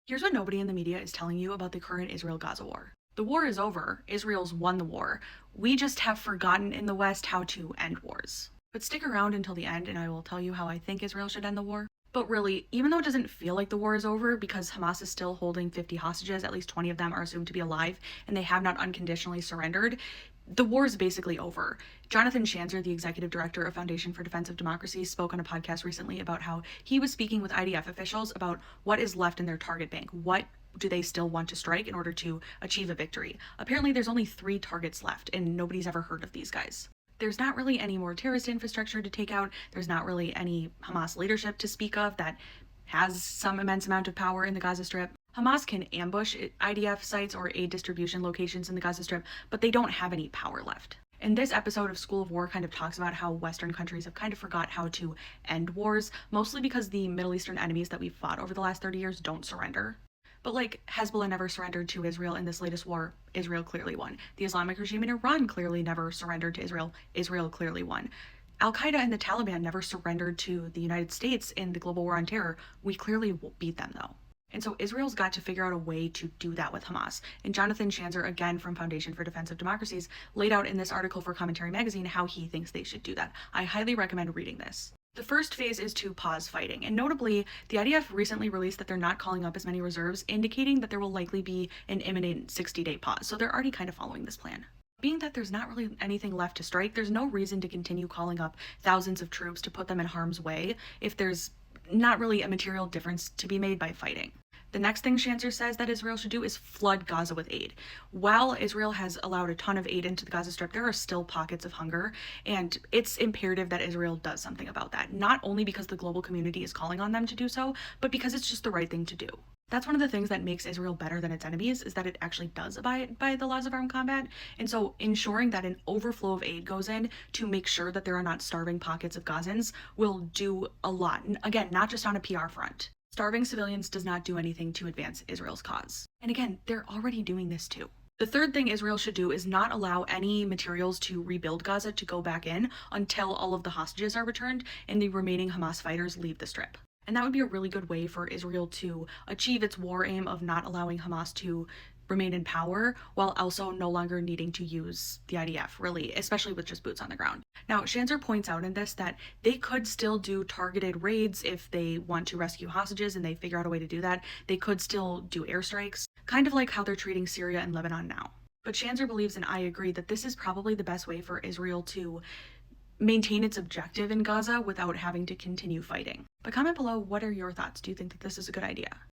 Here's what nobody in the media is telling you about the current Israel-Gaza war. The war is over. Israel's won the war. We just have forgotten in the West how to end wars. But stick around until the end and I will tell you how I think Israel should end the war. But really, even though it doesn't feel like the war is over because Hamas is still holding 50 hostages, at least 20 of them are assumed to be alive, and they have not unconditionally surrendered, the war is basically over. Jonathan Schanzer, the executive director of Foundation for Defense of Democracy, spoke on a podcast recently about how he was speaking with IDF officials about what is left in their target bank. What do they still want to strike in order to achieve a victory? Apparently, there's only 3 targets left, and nobody's ever heard of these guys. There's not really any more terrorist infrastructure to take out. There's not really any Hamas leadership to speak of that has some immense amount of power in the Gaza Strip. Hamas can ambush IDF sites or aid distribution locations in the Gaza Strip, but they don't have any power left. And this episode of School of War kind of talks about how Western countries have kind of forgot how to end wars, mostly because the Middle Eastern enemies that we've fought over the last 30 years don't surrender. But like Hezbollah never surrendered to Israel in this latest war, Israel clearly won. The Islamic regime in Iran clearly never surrendered to Israel, Israel clearly won. Al-Qaeda and the Taliban never surrendered to the United States in the global war on terror. We clearly beat them though. And so Israel's got to figure out a way to do that with Hamas. And Jonathan Schanzer, again from Foundation for Defense of Democracies, laid out in this article for Commentary Magazine how he thinks they should do that. I highly recommend reading this. The first phase is to pause fighting, and notably, the IDF recently released that they're not calling up as many reserves, indicating that there will likely be an imminent 60-day pause, so they're already kind of following this plan. Being that there's not really anything left to strike, there's no reason to continue calling up thousands of troops to put them in harm's way if there's not really a material difference to be made by fighting. The next thing Schanzer says that Israel should do is flood Gaza with aid. While Israel has allowed a ton of aid into the Gaza Strip, there are still pockets of hunger, and it's imperative that Israel does something about that, not only because the global community is calling on them to do so, but because it's just the right thing to do. That's one of the things that makes Israel better than its enemies, is that it actually does abide by the laws of armed combat. And so ensuring that an overflow of aid goes in to make sure that there are not starving pockets of Gazans will do a lot. And again, not just on a PR front. Starving civilians does not do anything to advance Israel's cause. And again, they're already doing this too. The third thing Israel should do is not allow any materials to rebuild Gaza to go back in until all of the hostages are returned and the remaining Hamas fighters leave the strip. And that would be a really good way for Israel to achieve its war aim of not allowing Hamas to remain in power while also no longer needing to use the IDF, really, especially with just boots on the ground. Now, Schanzer points out in this that they could still do targeted raids if they want to rescue hostages and they figure out a way to do that. They could still do airstrikes, kind of like how they're treating Syria and Lebanon now. But Schanzer believes, and I agree, that this is probably the best way for Israel to maintain its objective in Gaza without having to continue fighting. But comment below, what are your thoughts? Do you think that this is a good idea?